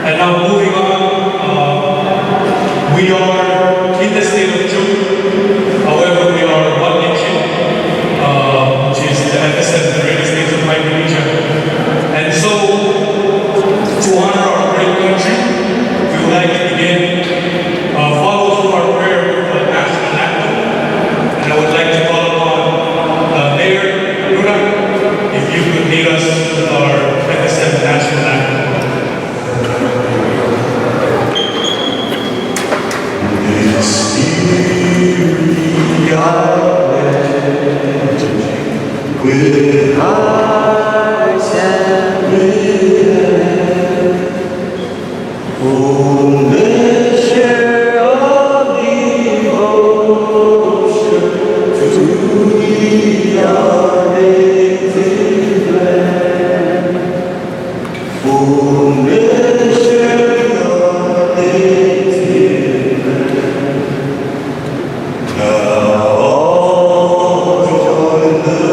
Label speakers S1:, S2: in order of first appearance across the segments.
S1: And now moving on, we are in the state of June. However, we are one nation, which is the FSM, the United States of Micronesia. And so, to honor our great country, we would like to begin, follow through our prayer with the national anthem. And I would like to call upon Mayor Luna, if you could lead us with our FSM national anthem.
S2: With hearts and rhythm, oh, measure of devotion to our native land. Oh, measure of native land. Now all join the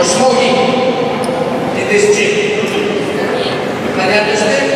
S3: or smoking in this gym. Can you understand?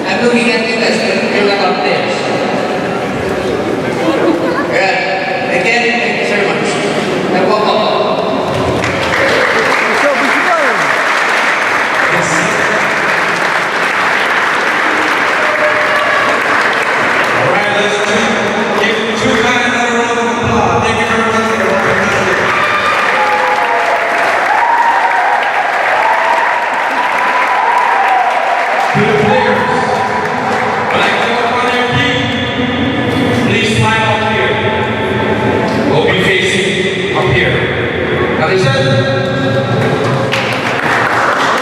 S3: I'm looking at you guys, you're like up there. Yeah. Again, thank you very much. And welcome.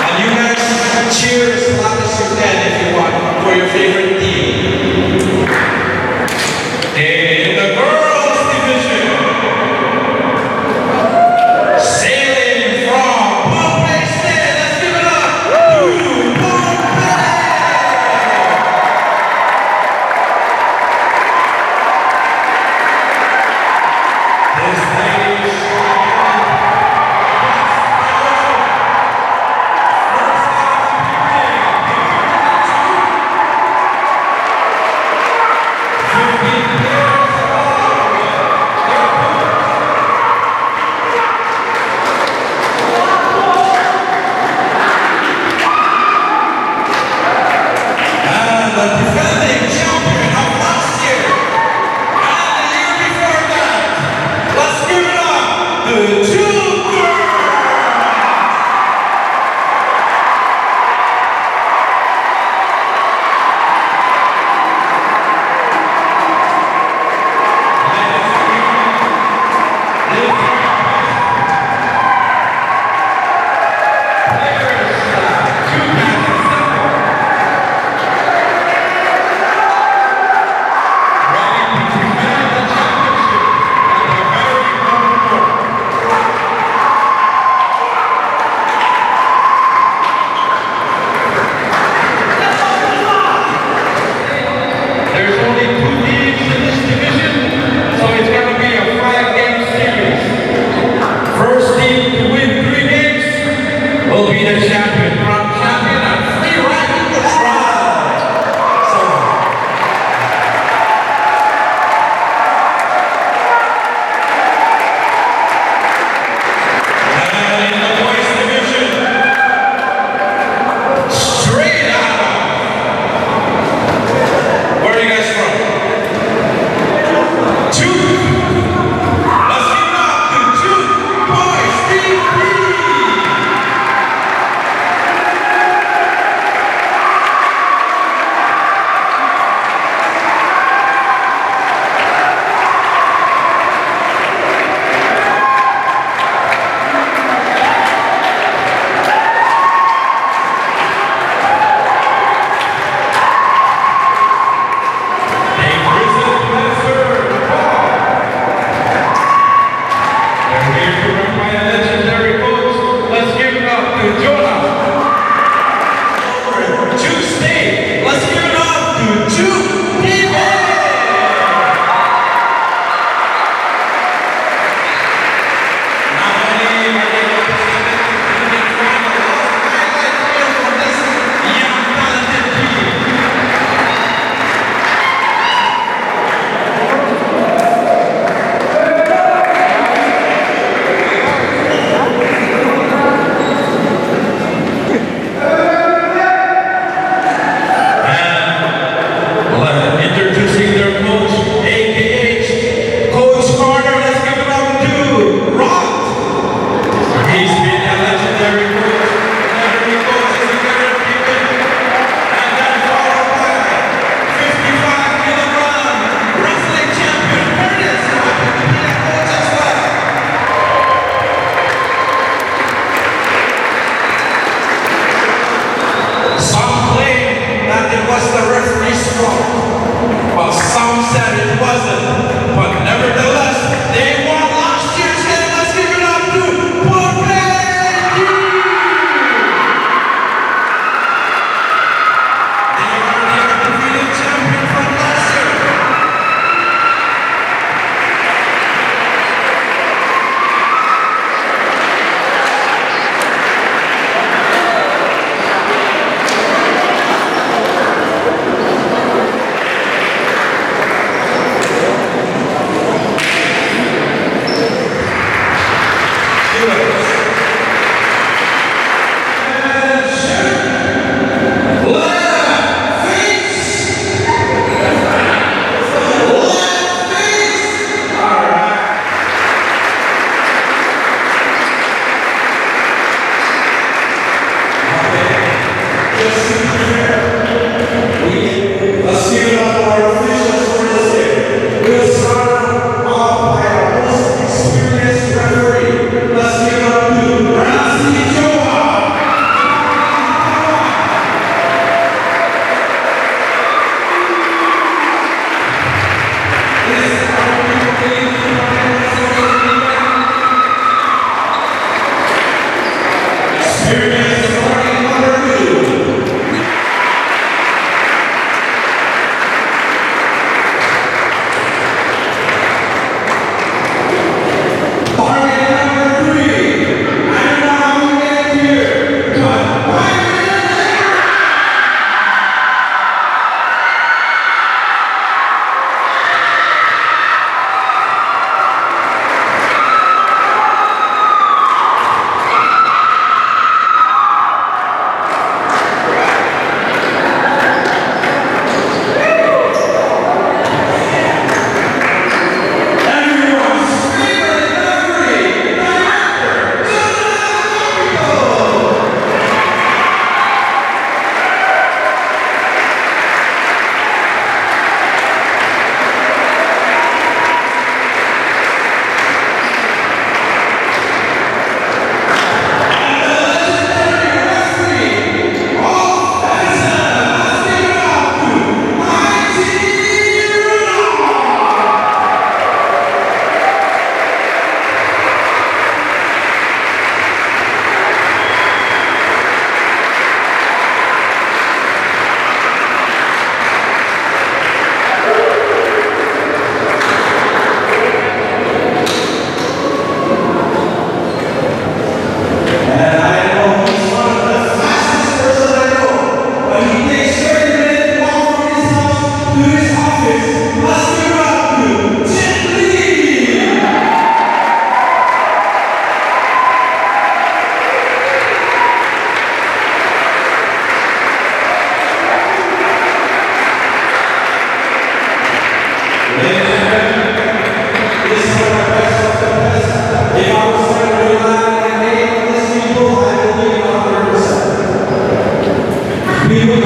S1: And you guys cheer as loud as you can if you want for your favorite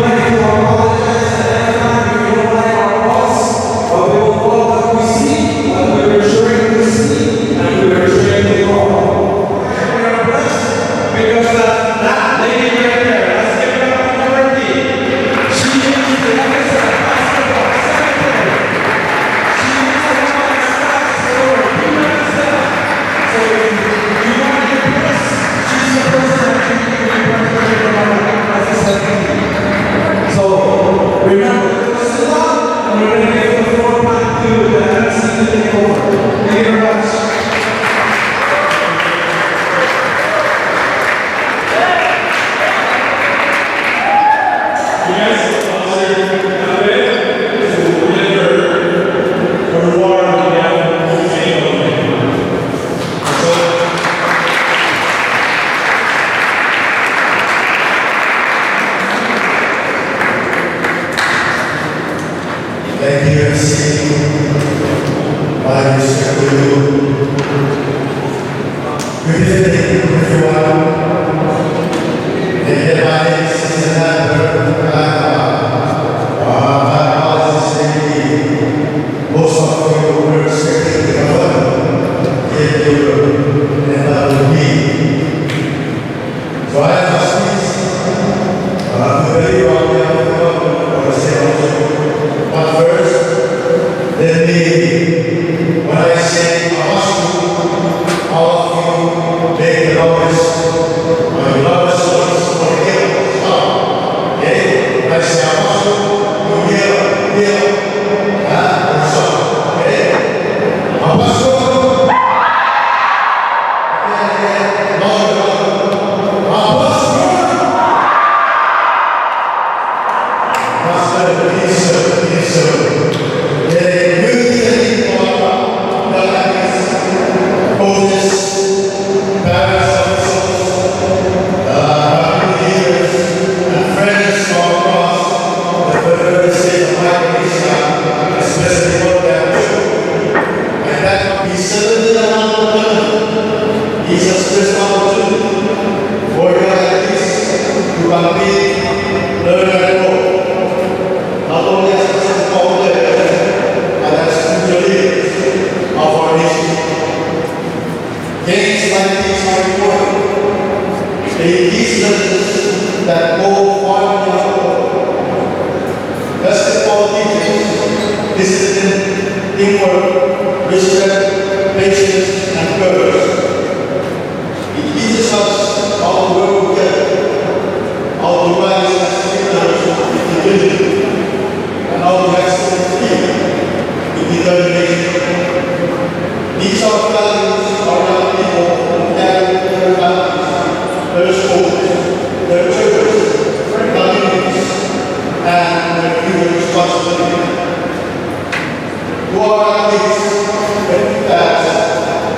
S4: like to apologize ahead of time if we don't like our boss, but we will follow what we see, what we were trained to see, and we were trained to follow. And we are blessed because that lady right there, let's give her up for Dorothy. She is the FSL basketball secretary. She is the one that starts for PSL. So if you want to get blessed, she's the person that you need to be represented by the FSL team. So remember, sit down, and we're going to give the floor back to the MC to take over. Thank you very much.
S1: Yes, Officer Abed, to deliver a reward on behalf of the city government. So,
S2: Thank you, MC. My respect to you. Good evening, everyone. And my assistant most of you were expecting the government, yet you ended up with me. So I have to speak to very well the government for the same also. But first, let me, when I say Amasku, all of you make the noise. My beloved souls for the gift of God. Okay? When I say Amasku, you hear. Okay? Amasku. Jesus Christ, for you like this, you can be learner and go. Not only as successful players, but as future leaders of our nation. Games like these are important. They teach lessons that go far beyond football. Basketball teaches discipline, teamwork, respect, patience, and courage. It teaches us how to work together, how to rise as leaders with dignity, and how to execute team with determination. These are values our young people who carry their families, their schools, their churches, their communities, and their future responsibility. To our athletes, when we pass,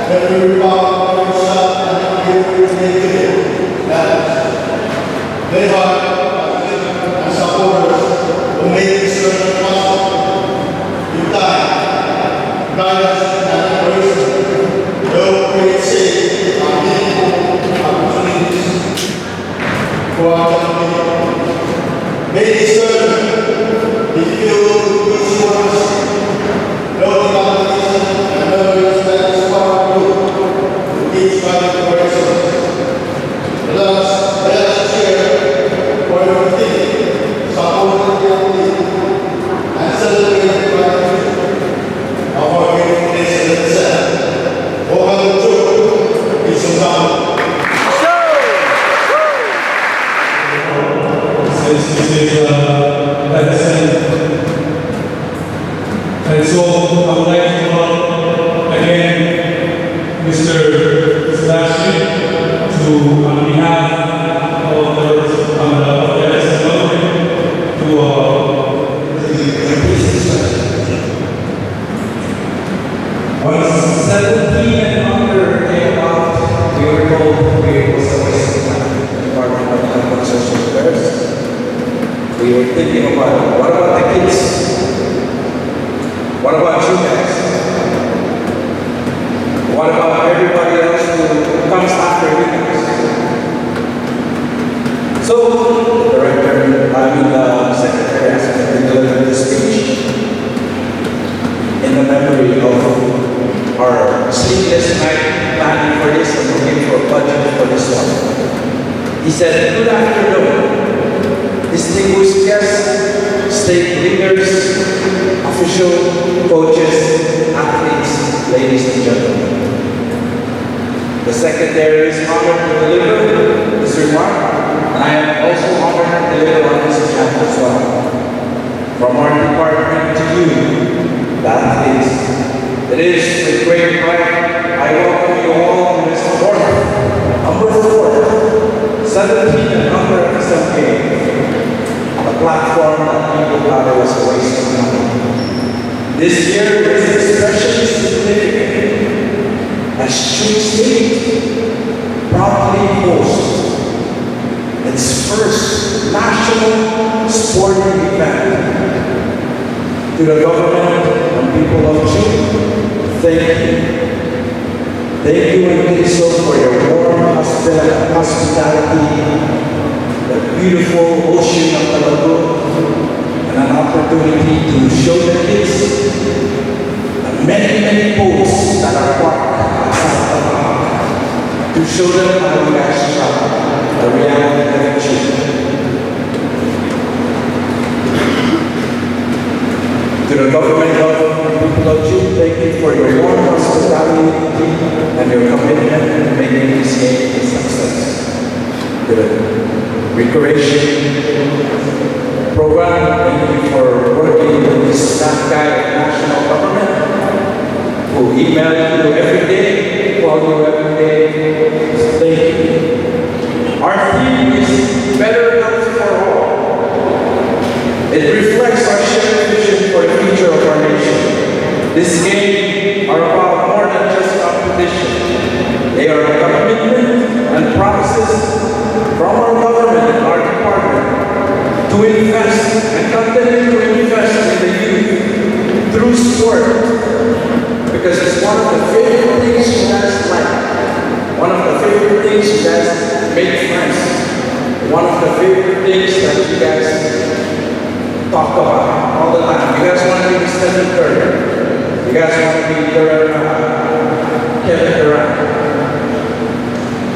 S2: when we rebound, very hard and supporters who make this journey possible. You time, guidance, and embrace will create safe and meaningful opportunities for our community. May this journey be filled with good works, building optimism, and memories that inspire you to keep striving for excellence. Let us share for everything, support the family, and celebrate the gratitude of our beautiful nation itself. Welcome to U17.
S1: since this is medicine. And so I would like to welcome again Mr. Sebastian to, on behalf of the SSL, to
S4: When 17 and under came out, we were told we was a waste of time. Department of Health and Social Affairs. We were thinking about what about the kids? What about you guys? What about everybody else who comes after you guys? So the director Secretary asked me to deliver this speech in the memory of our sleepless night planning for this and looking for a budget for this one. He said, "Good afternoon, distinguished guests, state leaders, officials, coaches, athletes, ladies and gentlemen. The Secretary is honored to deliver this remark, and I am also honored to deliver on this behalf as well. From our department to you, the athletes, it is with great pride I welcome you all to this number 4, 17 and under FSM game, a platform that people thought it was a waste of money. This year is especially significant as Sioux State proudly hosts its first national sporting event. To the government and people of Sioux, thank you. Thank you and Kiso for your warm hospitality, the beautiful ocean of the lagoon, and an opportunity to show the kids the many boats that are parked to show them how we actually travel, the reality of Sioux. To the government of people of Sioux, thank you for your warm hospitality and your commitment in making this game a success. To the recreation program, thank you for working with this staff guy at national government who email you every day, call you every day. So thank you. Our theme is better health for all. It reflects our shared vision for the future of our nation. This game are about more than just competition. They are a commitment and promises from our government and our department to invest and continue to invest in the youth through sport. Because it's one of the favorite things you guys like. One of the favorite things you guys make friends. One of the favorite things that you guys talk about all the time. You guys want to be the Stephen Curry. You guys want to be Kevin Durant.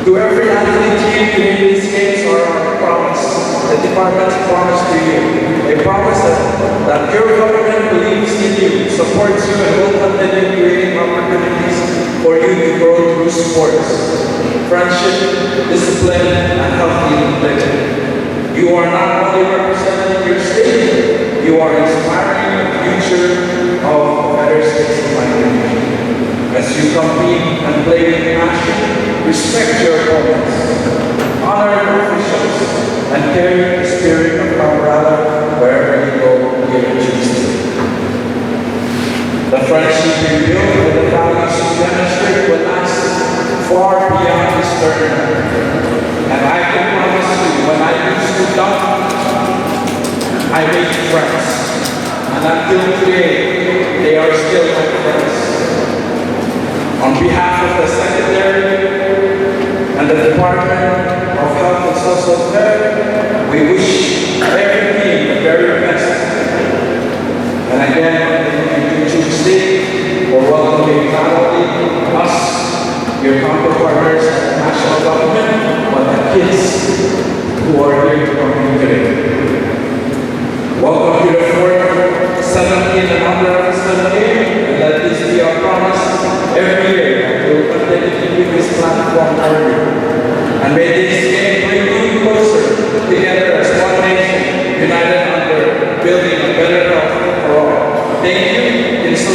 S4: To every athlete team today in these games are our promise. The department's promise to you. A promise that your government believes in you, supports you, and will continue creating opportunities for you to grow through sports, friendship, discipline, and healthy living. You are not only representing your state, you are inspiring the future of better states of my nation. As you compete and play with passion, respect your opponents, honor officials, and carry the spirit of camaraderie wherever you go here in Tuesday. The friendship you build and the values you demonstrate will last far beyond this tournament. And I can promise you, when I used to dunk, I made friends. And until today, they are still my friends. On behalf of the Secretary and the Department of Health and Social Care, we wish every team the very best. And again, thank you to State for welcoming not only us, your counterpartners at the national government, but the kids who are here to compete today. Welcome to the 4th, 17th, and under 7 game, and let this be our promise every year that we will continue to keep this platform early. And may this game bring you closer together as one nation, united under building a better health for all. Thank you. In so